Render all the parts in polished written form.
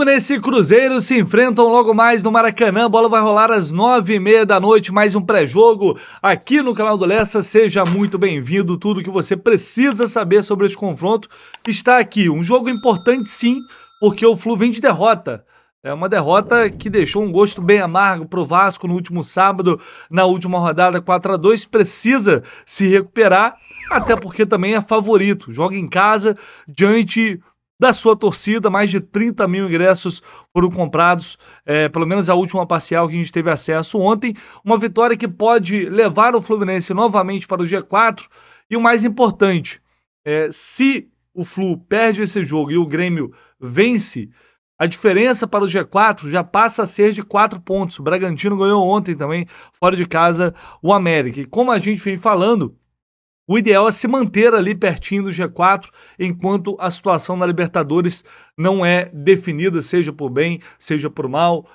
Fluminense e Cruzeiro se enfrentam logo mais no Maracanã. A bola vai rolar às 9h30 da noite, mais um pré-jogo aqui no canal do Lessa. Seja muito bem-vindo. Tudo que você precisa saber sobre este confronto está aqui. Um jogo importante, sim, porque o Flu vem de derrota. É uma derrota que deixou um gosto bem amargo para o Vasco no último sábado, na última rodada 4-2. Precisa se recuperar, até porque também é favorito. Joga em casa diante da sua torcida. Mais de 30 mil ingressos foram comprados, pelo menos a última parcial que a gente teve acesso ontem. Uma vitória que pode levar o Fluminense novamente para o G4. E o mais importante, se o Flu perde esse jogo e o Grêmio vence, a diferença para o G4 já passa a ser de 4 pontos. O Bragantino ganhou ontem também, fora de casa, o América. E como a gente vem falando, o ideal é se manter ali pertinho do G4, enquanto a situação na Libertadores não é definida, seja por bem, seja por mal.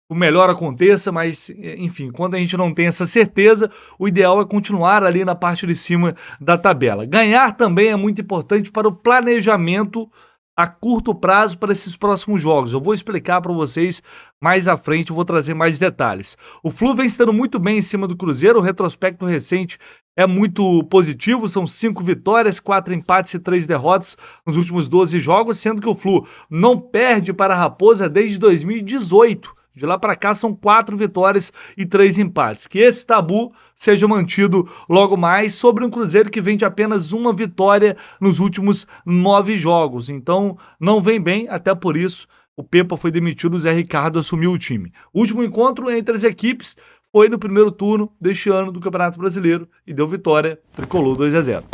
O melhor aconteça, mas, enfim, quando a gente não tem essa certeza, o ideal é continuar ali na parte de cima da tabela. Ganhar também é muito importante para o planejamento a curto prazo para esses próximos jogos. Eu vou explicar para vocês mais à frente, eu vou trazer mais detalhes. O Flu vem estando muito bem em cima do Cruzeiro, o retrospecto recente é muito positivo, são 5 vitórias, 4 empates e 3 derrotas nos últimos 12 jogos, sendo que o Flu não perde para a Raposa desde 2018. De lá para cá são 4 vitórias e 3 empates. Que esse tabu seja mantido logo mais sobre um Cruzeiro que vem de apenas uma vitória nos últimos 9 jogos. Então não vem bem, até por isso o Pepa foi demitido, o Zé Ricardo assumiu o time. O último encontro entre as equipes foi no primeiro turno deste ano do Campeonato Brasileiro e deu vitória, tricolor 2-0.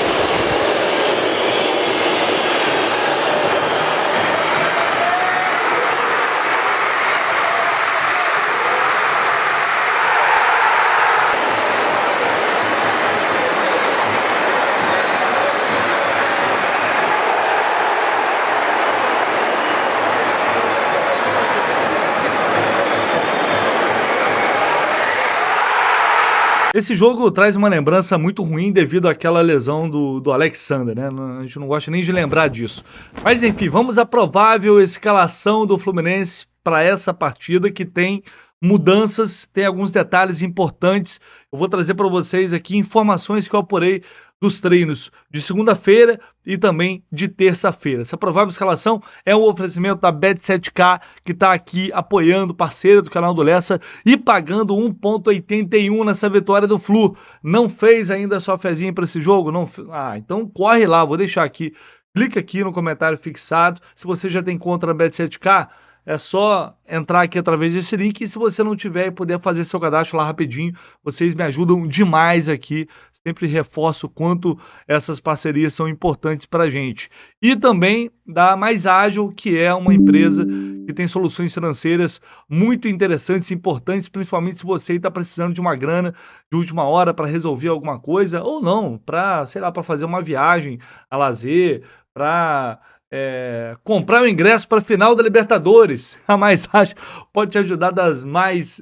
Esse jogo traz uma lembrança muito ruim devido àquela lesão do Alexander, né? A gente não gosta nem de lembrar disso. Mas enfim, vamos à provável escalação do Fluminense para essa partida, que tem mudanças, tem alguns detalhes importantes. Eu vou trazer para vocês aqui informações que eu apurei dos treinos de segunda-feira e também de terça-feira. Essa provável escalação é um oferecimento da Bet7k, que está aqui apoiando, parceira do canal do Lessa e pagando 1,81 nessa vitória do Flu. Não fez ainda a sua fezinha para esse jogo? Não? Então corre lá, vou deixar aqui. Clica aqui no comentário fixado. Se você já tem conta na Bet7k, é só entrar aqui através desse link, e se você não tiver e puder fazer seu cadastro lá rapidinho, vocês me ajudam demais aqui. Sempre reforço o quanto essas parcerias são importantes para a gente. E também da Mais Ágil, que é uma empresa que tem soluções financeiras muito interessantes e importantes, principalmente se você está precisando de uma grana de última hora para resolver alguma coisa, ou não, para, sei lá, para fazer uma viagem a lazer, para comprar o ingresso para a final da Libertadores. A Mais Ágil pode te ajudar das mais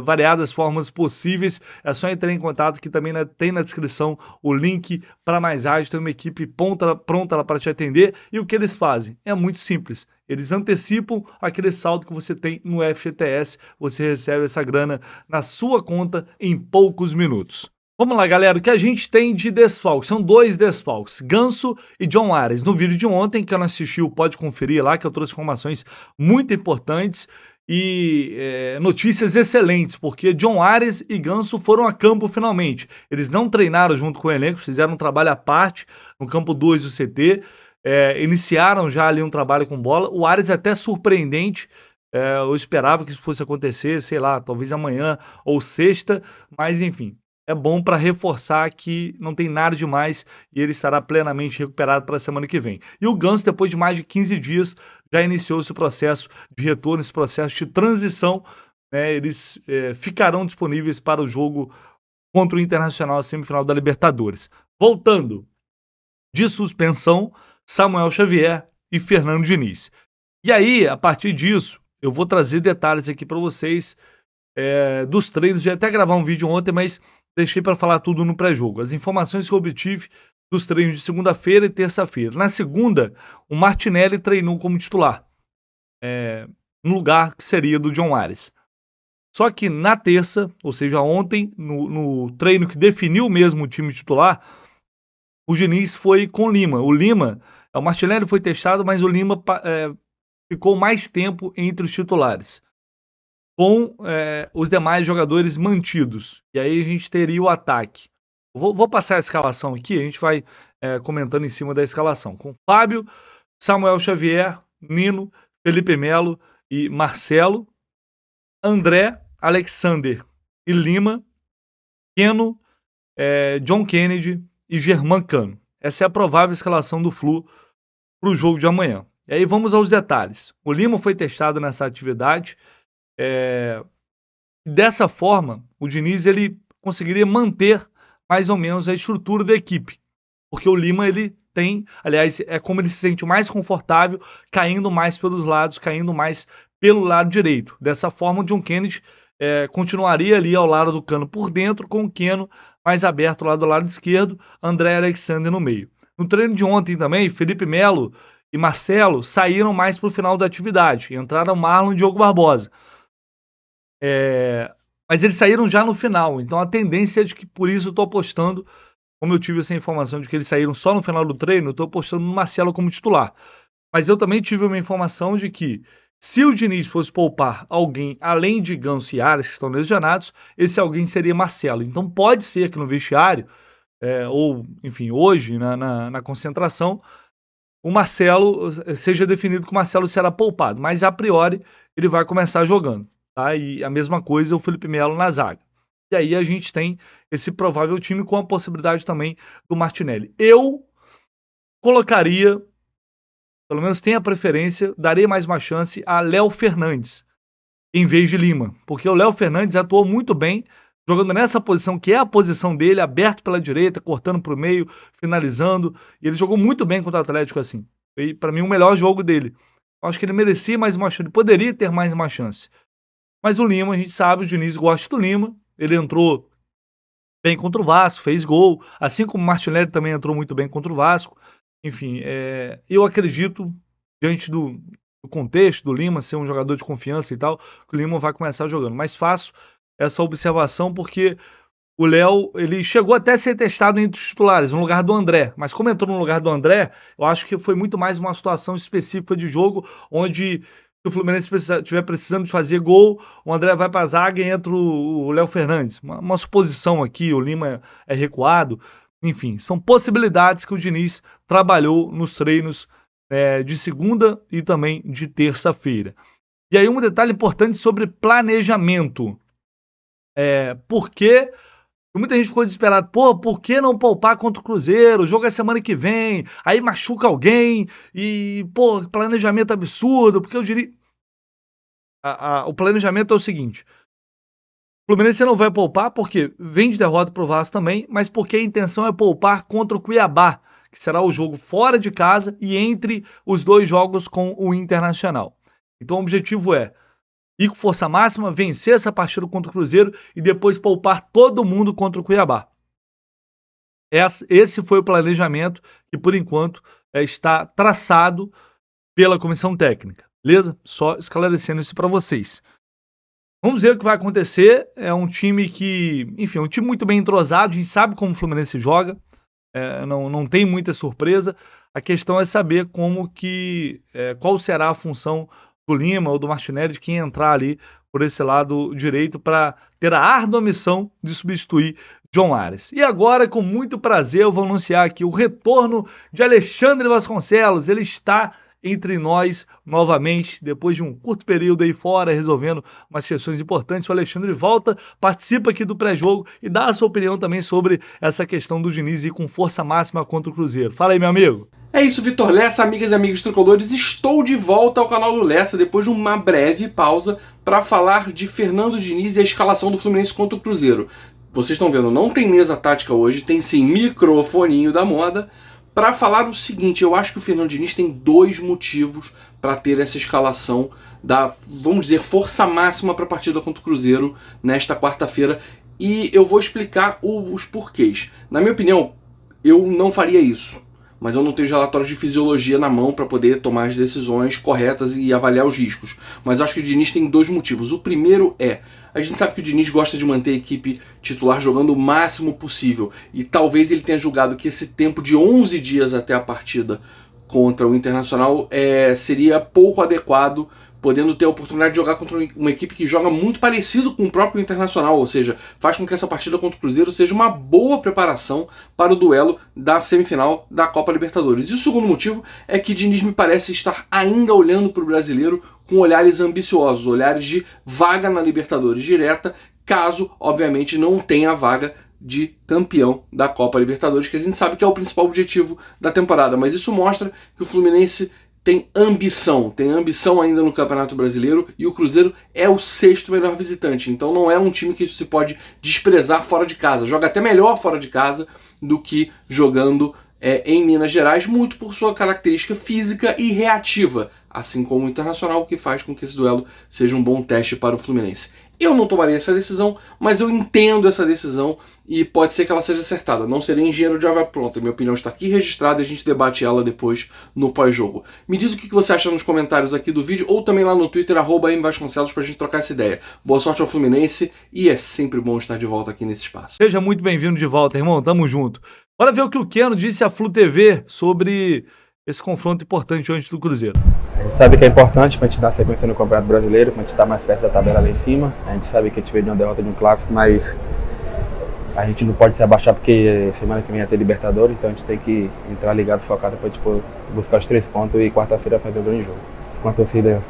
variadas formas possíveis. É só entrar em contato, que também tem na descrição o link para a Mais Ágil. Tem uma equipe pronta para te atender. E o que eles fazem? É muito simples. Eles antecipam aquele saldo que você tem no FGTS. Você recebe essa grana na sua conta em poucos minutos. Vamos lá, galera, o que a gente tem de desfalques? São 2 desfalques, Ganso e John Ares. No vídeo de ontem, que eu não assistiu, pode conferir lá, que eu trouxe informações muito importantes e notícias excelentes, porque John Ares e Ganso foram a campo finalmente. Eles não treinaram junto com o elenco, fizeram um trabalho à parte no campo 2 do CT, iniciaram já ali um trabalho com bola. O Ares é até surpreendente. Eu esperava que isso fosse acontecer, sei lá, talvez amanhã ou sexta, mas enfim. É bom para reforçar que não tem nada demais e ele estará plenamente recuperado para a semana que vem. E o Ganso, depois de mais de 15 dias, já iniciou esse processo de retorno, esse processo de transição. Eles ficarão disponíveis para o jogo contra o Internacional, semifinal da Libertadores. Voltando de suspensão, Samuel Xavier e Fernando Diniz. E aí, a partir disso, eu vou trazer detalhes aqui para vocês dos treinos. Já até gravar um vídeo ontem, mas deixei para falar tudo no pré-jogo. As informações que eu obtive dos treinos de segunda-feira e terça-feira. Na segunda, o Martinelli treinou como titular. no lugar que seria do John Ares. Só que na terça, ou seja, ontem, no treino que definiu mesmo o time titular, o Diniz foi com o Lima. O Martinelli foi testado, mas o Lima ficou mais tempo entre os titulares, com os demais jogadores mantidos. E aí a gente teria o ataque. Vou passar a escalação aqui, a gente vai comentando em cima da escalação. Com Fábio, Samuel Xavier, Nino, Felipe Melo e Marcelo, André, Alexander e Lima, Keno, John Kennedy e Germancano. Essa é a provável escalação do Flu para o jogo de amanhã. E aí vamos aos detalhes. O Lima foi testado nessa atividade. Dessa forma, o Diniz ele conseguiria manter mais ou menos a estrutura da equipe. Porque o Lima ele tem, aliás, é como ele se sente mais confortável, caindo mais pelos lados, caindo mais pelo lado direito. Dessa forma, o John Kennedy continuaria ali ao lado do Cano por dentro, com o Keno mais aberto lá do lado esquerdo, André Alexander no meio. No treino de ontem também, Felipe Melo e Marcelo saíram mais para o final da atividade. Entraram Marlon e Diogo Barbosa. Mas eles saíram já no final. Então a tendência é de que, por isso eu estou apostando, como eu tive essa informação de que eles saíram só no final do treino, eu estou apostando no Marcelo como titular. Mas eu também tive uma informação de que, se o Diniz fosse poupar alguém além de Ganso e Ares, que estão lesionados, esse alguém seria Marcelo. Então pode ser que no vestiário, ou enfim, hoje, na concentração, o Marcelo seja definido que o Marcelo será poupado. Mas a priori ele vai começar jogando. Tá? E a mesma coisa o Felipe Melo na zaga. E aí a gente tem esse provável time com a possibilidade também do Martinelli. Eu colocaria, pelo menos tenho a preferência, daria mais uma chance a Léo Fernandes, em vez de Lima. Porque o Léo Fernandes atuou muito bem, jogando nessa posição, que é a posição dele, aberto pela direita, cortando para o meio, finalizando. E ele jogou muito bem contra o Atlético assim. Foi, para mim, o melhor jogo dele. Eu acho que ele merecia mais uma chance, ele poderia ter mais uma chance. Mas o Lima, a gente sabe, o Diniz gosta do Lima. Ele entrou bem contra o Vasco, fez gol. Assim como o Martinelli também entrou muito bem contra o Vasco. Enfim, eu acredito, diante do contexto do Lima ser um jogador de confiança e tal, que o Lima vai começar jogando. Mas faço essa observação porque o Léo, ele chegou até a ser testado entre os titulares, no lugar do André. Mas como entrou no lugar do André, eu acho que foi muito mais uma situação específica de jogo, onde se o Fluminense estiver precisando de fazer gol, o André vai para a zaga e entra o Léo Fernandes. Uma suposição aqui, o Lima é recuado. Enfim, são possibilidades que o Diniz trabalhou nos treinos de segunda e também de terça-feira. E aí um detalhe importante sobre planejamento. Porque muita gente ficou desesperada. Por que não poupar contra o Cruzeiro? O jogo é semana que vem, aí machuca alguém, e, planejamento absurdo, porque eu diria... O planejamento é o seguinte: o Fluminense não vai poupar porque vem de derrota pro Vasco também, mas porque a intenção é poupar contra o Cuiabá, que será o jogo fora de casa e entre os dois jogos com o Internacional. Então o objetivo é ir com força máxima, vencer essa partida contra o Cruzeiro e depois poupar todo mundo contra o Cuiabá. Esse foi o planejamento que, por enquanto, está traçado pela comissão técnica. Beleza? Só esclarecendo isso para vocês. Vamos ver o que vai acontecer. É um time que, enfim, é um time muito bem entrosado. A gente sabe como o Fluminense joga. Não tem muita surpresa. A questão é saber qual será a função do Lima ou do Martinelli, de quem entrar ali por esse lado direito para ter a árdua missão de substituir John Ares. E agora, com muito prazer, eu vou anunciar aqui o retorno de Alexandre Vasconcelos. Ele está entre nós novamente, depois de um curto período aí fora, resolvendo umas sessões importantes. O Alexandre volta, participa aqui do pré-jogo e dá a sua opinião também sobre essa questão do Diniz ir com força máxima contra o Cruzeiro. Fala aí, meu amigo. É isso, Vitor Lessa, amigas e amigos tricolores, estou de volta ao canal do Lessa depois de uma breve pausa para falar de Fernando Diniz e a escalação do Fluminense contra o Cruzeiro. Vocês estão vendo, não tem mesa tática hoje, tem sim microfoninho da moda, para falar o seguinte: eu acho que o Fernando Diniz tem dois motivos para ter essa escalação da, vamos dizer, força máxima para a partida contra o Cruzeiro nesta quarta-feira, e eu vou explicar os porquês. Na minha opinião, eu não faria isso. mas eu não tenho os relatórios de fisiologia na mão para poder tomar as decisões corretas e avaliar os riscos. Mas eu acho que o Diniz tem dois motivos. O primeiro é, a gente sabe que o Diniz gosta de manter a equipe titular jogando o máximo possível, e talvez ele tenha julgado que esse tempo de 11 dias até a partida contra o Internacional seria pouco adequado, podendo ter a oportunidade de jogar contra uma equipe que joga muito parecido com o próprio Internacional, ou seja, faz com que essa partida contra o Cruzeiro seja uma boa preparação para o duelo da semifinal da Copa Libertadores. E o segundo motivo é que Diniz me parece estar ainda olhando para o brasileiro com olhares ambiciosos, olhares de vaga na Libertadores direta, caso, obviamente, não tenha a vaga de campeão da Copa Libertadores, que a gente sabe que é o principal objetivo da temporada, mas isso mostra que o Fluminense tem ambição ainda no Campeonato Brasileiro, e o Cruzeiro é o 6º melhor visitante, então não é um time que se pode desprezar fora de casa, joga até melhor fora de casa do que jogando em Minas Gerais, muito por sua característica física e reativa, assim como o Internacional, que faz com que esse duelo seja um bom teste para o Fluminense. Eu não tomaria essa decisão, mas eu entendo essa decisão e pode ser que ela seja acertada. Não serei engenheiro de obra pronta. Minha opinião está aqui registrada e a gente debate ela depois no pós-jogo. Me diz o que você acha nos comentários aqui do vídeo ou também lá no Twitter, @mvasconcelos, pra gente trocar essa ideia. Boa sorte ao Fluminense e é sempre bom estar de volta aqui nesse espaço. Seja muito bem-vindo de volta, irmão. Tamo junto. Bora ver o que o Keno disse à Flu TV sobre esse confronto importante antes do Cruzeiro. A gente sabe que é importante para a gente dar sequência no Campeonato Brasileiro, para a gente estar mais perto da tabela lá em cima. A gente sabe que a gente veio de uma derrota de um clássico, mas a gente não pode se abaixar porque semana que vem vai ter Libertadores, então a gente tem que entrar ligado, focado para a gente buscar os 3 pontos e quarta-feira fazer um grande jogo. Com a torcida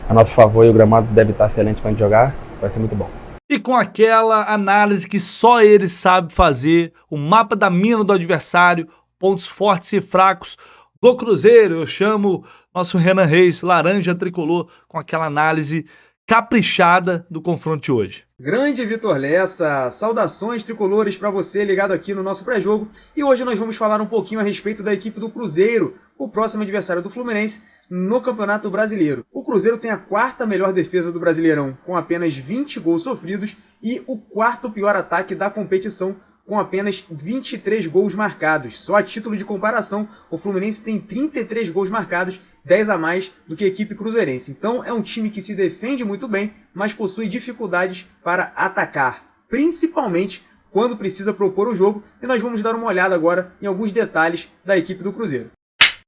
a nosso favor e o gramado deve estar excelente para a gente jogar, vai ser muito bom. E com aquela análise que só ele sabe fazer, o mapa da mina do adversário, pontos fortes e fracos do Cruzeiro, eu chamo nosso Renan Reis, laranja tricolor, com aquela análise caprichada do confronto de hoje. Grande Vitor Lessa, saudações tricolores para você ligado aqui no nosso pré-jogo, e hoje nós vamos falar um pouquinho a respeito da equipe do Cruzeiro, o próximo adversário do Fluminense no Campeonato Brasileiro. O Cruzeiro tem a 4ª melhor defesa do Brasileirão, com apenas 20 gols sofridos, e o 4º pior ataque da competição, com apenas 23 gols marcados. Só a título de comparação, o Fluminense tem 33 gols marcados, 10 a mais do que a equipe cruzeirense. Então é um time que se defende muito bem, mas possui dificuldades para atacar, principalmente quando precisa propor o jogo, e nós vamos dar uma olhada agora em alguns detalhes da equipe do Cruzeiro.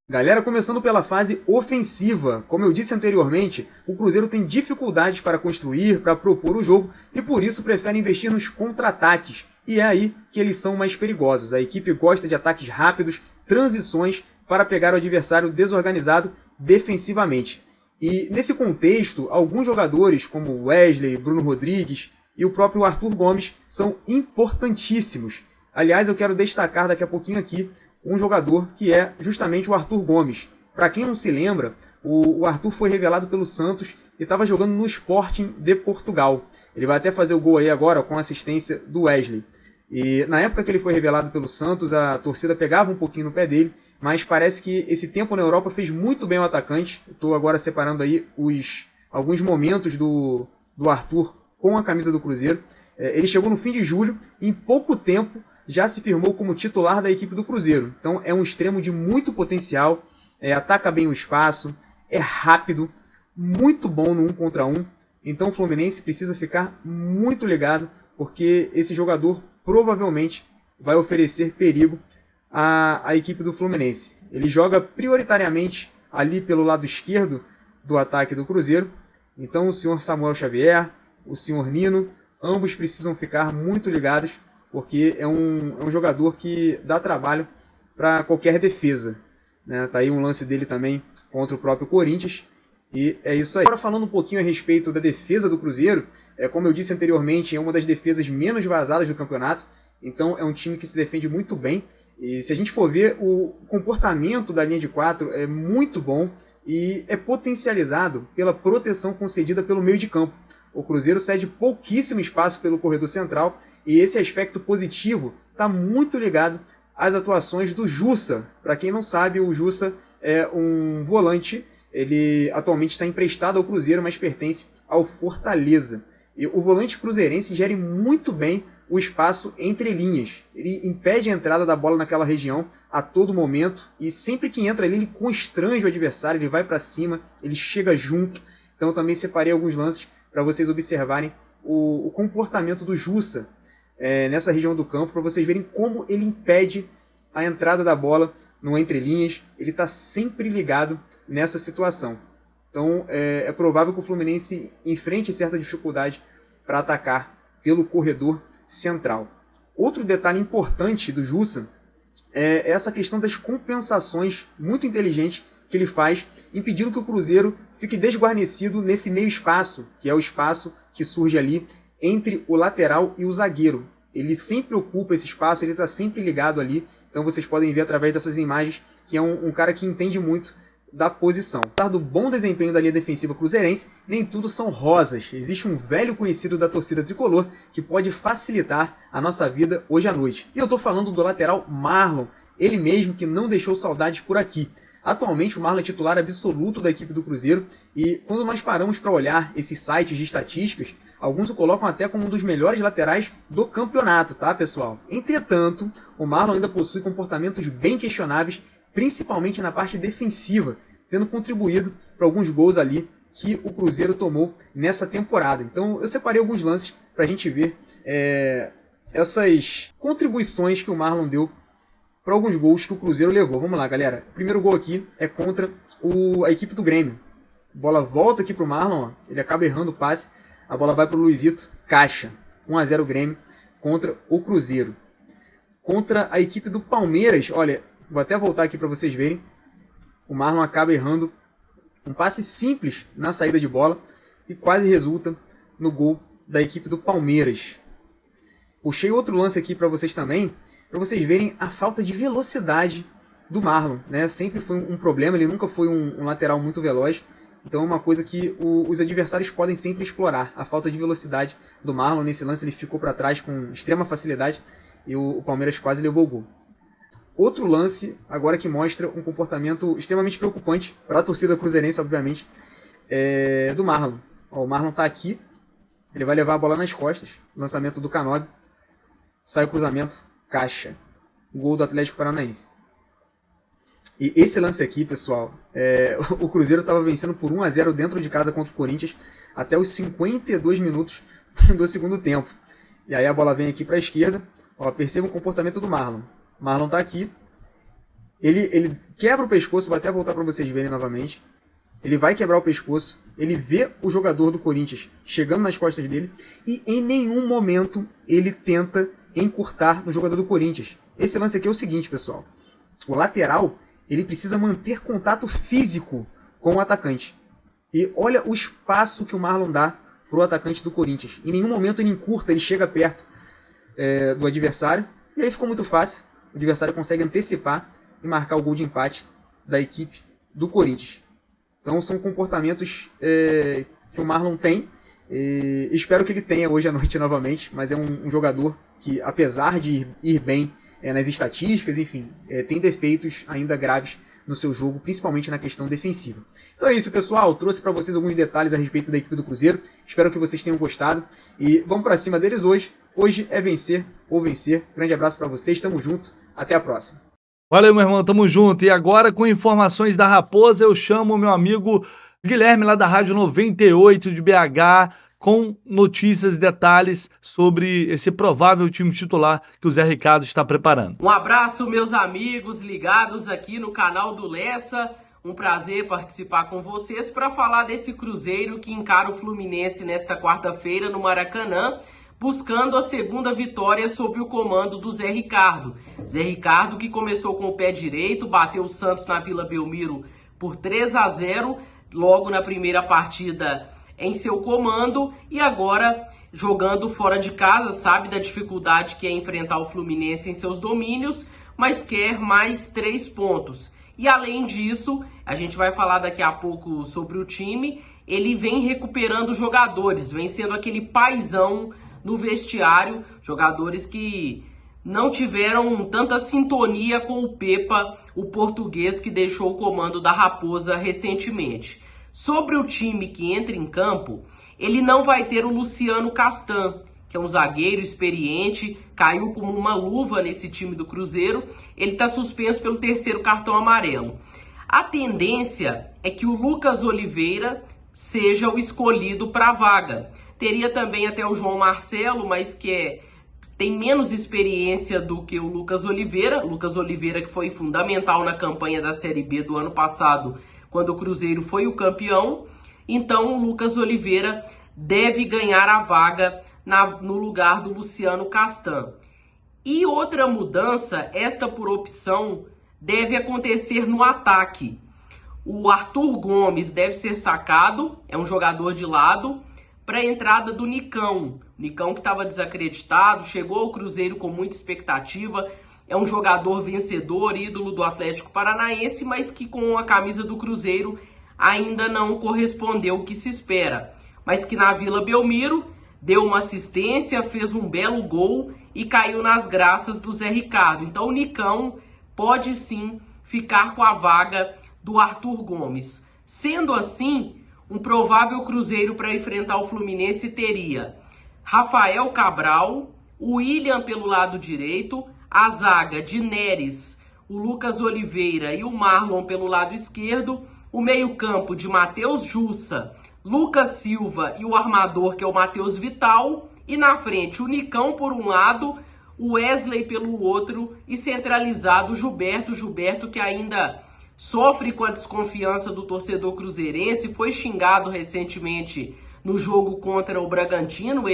Galera, começando pela fase ofensiva. Como eu disse anteriormente, o Cruzeiro tem dificuldades para construir, para propor o jogo, e por isso prefere investir nos contra-ataques. E é aí que eles são mais perigosos. A equipe gosta de ataques rápidos, transições para pegar o adversário desorganizado defensivamente. E nesse contexto, alguns jogadores como Wesley, Bruno Rodrigues e o próprio Arthur Gomes são importantíssimos. Aliás, eu quero destacar daqui a pouquinho aqui um jogador que é justamente o Arthur Gomes. Para quem não se lembra, o Arthur foi revelado pelo Santos e estava jogando no Sporting de Portugal. Ele vai até fazer o gol aí agora com a assistência do Wesley. E na época que ele foi revelado pelo Santos, a torcida pegava um pouquinho no pé dele, mas parece que esse tempo na Europa fez muito bem o atacante. Estou agora separando aí alguns momentos do Arthur com a camisa do Cruzeiro. Ele chegou no fim de julho e em pouco tempo já se firmou como titular da equipe do Cruzeiro. Então é um extremo de muito potencial, ataca bem o espaço, é rápido, muito bom no 1 contra 1. Então o Fluminense precisa ficar muito ligado, porque esse jogador provavelmente vai oferecer perigo à equipe do Fluminense. Ele joga prioritariamente ali pelo lado esquerdo do ataque do Cruzeiro. Então o senhor Samuel Xavier, o senhor Nino, ambos precisam ficar muito ligados, porque é um jogador que dá trabalho para qualquer defesa, né? Tá aí um lance dele também contra o próprio Corinthians, e é isso aí. Agora falando um pouquinho a respeito da defesa do Cruzeiro, como eu disse anteriormente, é uma das defesas menos vazadas do campeonato, então é um time que se defende muito bem, e se a gente for ver, o comportamento da linha de 4 é muito bom, e é potencializado pela proteção concedida pelo meio de campo. O Cruzeiro cede pouquíssimo espaço pelo corredor central, e esse aspecto positivo está muito ligado às atuações do Jussa. Para quem não sabe, o Jussa é um volante, ele atualmente está emprestado ao Cruzeiro, mas pertence ao Fortaleza. E o volante cruzeirense gere muito bem o espaço entre linhas. Ele impede a entrada da bola naquela região a todo momento e sempre que entra ali ele constrange o adversário, ele vai para cima, ele chega junto. Então eu também separei alguns lances para vocês observarem o comportamento do Jussa nessa região do campo, para vocês verem como ele impede a entrada da bola no entrelinhas. Ele está sempre ligado nessa situação. Então é provável que o Fluminense enfrente certa dificuldade para atacar pelo corredor central. Outro detalhe importante do Jussa é essa questão das compensações muito inteligentes que ele faz, impedindo que o Cruzeiro fique desguarnecido nesse meio espaço, que é o espaço que surge ali entre o lateral e o zagueiro. Ele sempre ocupa esse espaço, ele está sempre ligado ali. Então vocês podem ver através dessas imagens que é um cara que entende muito da posição. Apesar do bom desempenho da linha defensiva cruzeirense, nem tudo são rosas. Existe um velho conhecido da torcida tricolor que pode facilitar a nossa vida hoje à noite. E eu estou falando do lateral Marlon, ele mesmo que não deixou saudades por aqui. Atualmente o Marlon é titular absoluto da equipe do Cruzeiro e quando nós paramos para olhar esses sites de estatísticas, alguns o colocam até como um dos melhores laterais do campeonato, tá, pessoal? Entretanto, o Marlon ainda possui comportamentos bem questionáveis, principalmente na parte defensiva, tendo contribuído para alguns gols ali que o Cruzeiro tomou nessa temporada. Então eu separei alguns lances para a gente ver essas contribuições que o Marlon deu para alguns gols que o Cruzeiro levou. Vamos lá, galera. O primeiro gol aqui é contra a equipe do Grêmio. A bola volta aqui para o Marlon, ó. Ele acaba errando o passe. A bola vai para o Luizito, caixa. 1-0 Grêmio contra o Cruzeiro. Contra a equipe do Palmeiras, olha, vou até voltar aqui para vocês verem. O Marlon acaba errando um passe simples na saída de bola e quase resulta no gol da equipe do Palmeiras. Puxei outro lance aqui para vocês também, para vocês verem a falta de velocidade do Marlon, né? Sempre foi um problema, ele nunca foi um lateral muito veloz. Então é uma coisa que os adversários podem sempre explorar, a falta de velocidade do Marlon. Nesse lance ele ficou para trás com extrema facilidade e o Palmeiras quase levou o gol. Outro lance, agora que mostra um comportamento extremamente preocupante para a torcida cruzeirense, obviamente, é do Marlon. Ó, o Marlon está aqui, ele vai levar a bola nas costas, lançamento do Canobi, sai o cruzamento, caixa, gol do Atlético Paranaense. E esse lance aqui, pessoal, o Cruzeiro estava vencendo por 1-0 dentro de casa contra o Corinthians até os 52 minutos do segundo tempo. E aí a bola vem aqui para a esquerda, ó, perceba o comportamento do Marlon. Marlon tá aqui, ele quebra o pescoço, vou até voltar para vocês verem novamente. Ele vai quebrar o pescoço, ele vê o jogador do Corinthians chegando nas costas dele e em nenhum momento ele tenta encurtar no jogador do Corinthians. Esse lance aqui é o seguinte, pessoal, o lateral ele precisa manter contato físico com o atacante. E olha o espaço que o Marlon dá para o atacante do Corinthians. Em nenhum momento ele encurta, ele chega perto do adversário e aí ficou muito fácil. O adversário consegue antecipar e marcar o gol de empate da equipe do Corinthians. Então são comportamentos que o Marlon tem. Espero que ele tenha hoje à noite novamente, mas é um jogador que, apesar de ir bem nas estatísticas, enfim, tem defeitos ainda graves no seu jogo, principalmente na questão defensiva. Então é isso, pessoal. Trouxe para vocês alguns detalhes a respeito da equipe do Cruzeiro. Espero que vocês tenham gostado e vamos para cima deles hoje. Hoje é vencer ou vencer. Grande abraço para vocês, tamo junto, até a próxima. Valeu, meu irmão, tamo junto. E agora, com informações da Raposa, eu chamo o meu amigo Guilherme, lá da Rádio 98 de BH, com notícias e detalhes sobre esse provável time titular que o Zé Ricardo está preparando. Um abraço, meus amigos ligados aqui no canal do Lessa. Um prazer participar com vocês para falar desse Cruzeiro que encara o Fluminense nesta quarta-feira no Maracanã, buscando a segunda vitória sob o comando do Zé Ricardo. Zé Ricardo que começou com o pé direito, bateu o Santos na Vila Belmiro por 3-0, logo na primeira partida em seu comando, e agora jogando fora de casa, sabe da dificuldade que é enfrentar o Fluminense em seus domínios, mas quer mais 3 pontos. E além disso, a gente vai falar daqui a pouco sobre o time, ele vem recuperando jogadores, vem sendo aquele paizão no vestiário, jogadores que não tiveram tanta sintonia com o Pepa, o português que deixou o comando da Raposa recentemente. Sobre o time que entra em campo, ele não vai ter o Luciano Castan, que é um zagueiro experiente, caiu como uma luva nesse time do Cruzeiro. Ele está suspenso pelo 3º cartão amarelo. A tendência é que o Lucas Oliveira seja o escolhido para a vaga. Teria também até o João Marcelo, mas tem menos experiência do que o Lucas Oliveira. Lucas Oliveira, que foi fundamental na campanha da Série B do ano passado, quando o Cruzeiro foi o campeão. Então o Lucas Oliveira deve ganhar a vaga no lugar do Luciano Castan. E outra mudança, esta por opção, deve acontecer no ataque. O Arthur Gomes deve ser sacado, é um jogador de lado, para a entrada do Nicão. Nicão, que estava desacreditado, chegou ao Cruzeiro com muita expectativa, é um jogador vencedor, ídolo do Atlético Paranaense, mas que com a camisa do Cruzeiro ainda não correspondeu o que se espera. Mas que na Vila Belmiro deu uma assistência, fez um belo gol e caiu nas graças do Zé Ricardo. Então o Nicão pode sim ficar com a vaga do Arthur Gomes. Sendo assim, um provável Cruzeiro para enfrentar o Fluminense teria Rafael Cabral, o William pelo lado direito, a zaga de Neres, o Lucas Oliveira e o Marlon pelo lado esquerdo, o meio-campo de Matheus Jussa, Lucas Silva e o armador, que é o Matheus Vital, e na frente o Nicão por um lado, o Wesley pelo outro e centralizado o Gilberto que ainda sofre com a desconfiança do torcedor cruzeirense, foi xingado recentemente no jogo contra o Bragantino,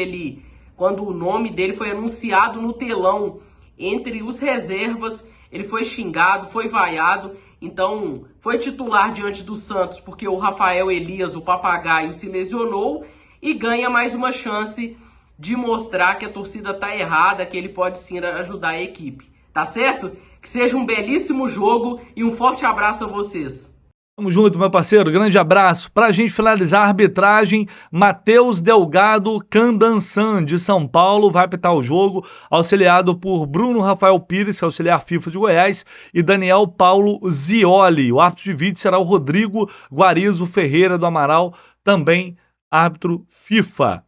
quando o nome dele foi anunciado no telão entre os reservas, ele foi xingado, foi vaiado, então foi titular diante do Santos porque o Rafael Elias, o papagaio, se lesionou e ganha mais uma chance de mostrar que a torcida tá errada, que ele pode sim ajudar a equipe, tá certo? Que seja um belíssimo jogo e um forte abraço a vocês. Tamo junto, meu parceiro. Grande abraço. Pra gente finalizar a arbitragem, Matheus Delgado Candansan, de São Paulo, vai apitar o jogo, auxiliado por Bruno Rafael Pires, auxiliar FIFA de Goiás, e Daniel Paulo Zioli. O árbitro de vídeo será o Rodrigo Guarizo Ferreira do Amaral, também árbitro FIFA.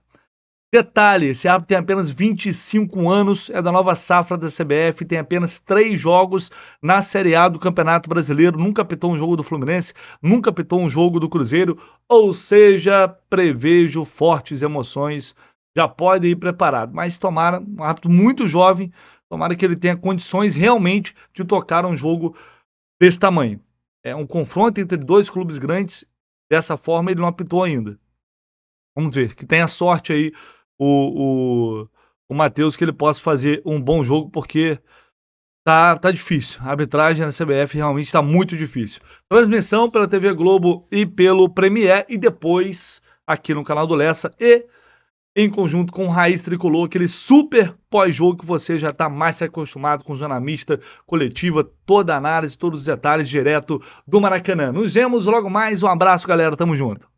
Detalhe, esse árbitro tem apenas 25 anos, é da nova safra da CBF, tem apenas 3 jogos na Série A do Campeonato Brasileiro, nunca apitou um jogo do Fluminense, nunca apitou um jogo do Cruzeiro, ou seja, prevejo fortes emoções, já pode ir preparado. Mas tomara, um árbitro muito jovem, tomara que ele tenha condições realmente de tocar um jogo desse tamanho. É um confronto entre 2 clubes grandes, dessa forma ele não apitou ainda. Vamos ver, que tenha sorte aí o Matheus, que ele possa fazer um bom jogo, porque tá difícil. A arbitragem na CBF realmente está muito difícil. Transmissão pela TV Globo e pelo Premier, e depois aqui no canal do Lessa, e em conjunto com o Raiz Tricolor, aquele super pós-jogo que você já está mais acostumado com zona mista, coletiva, toda a análise, todos os detalhes direto do Maracanã. Nos vemos logo mais. Um abraço, galera. Tamo junto.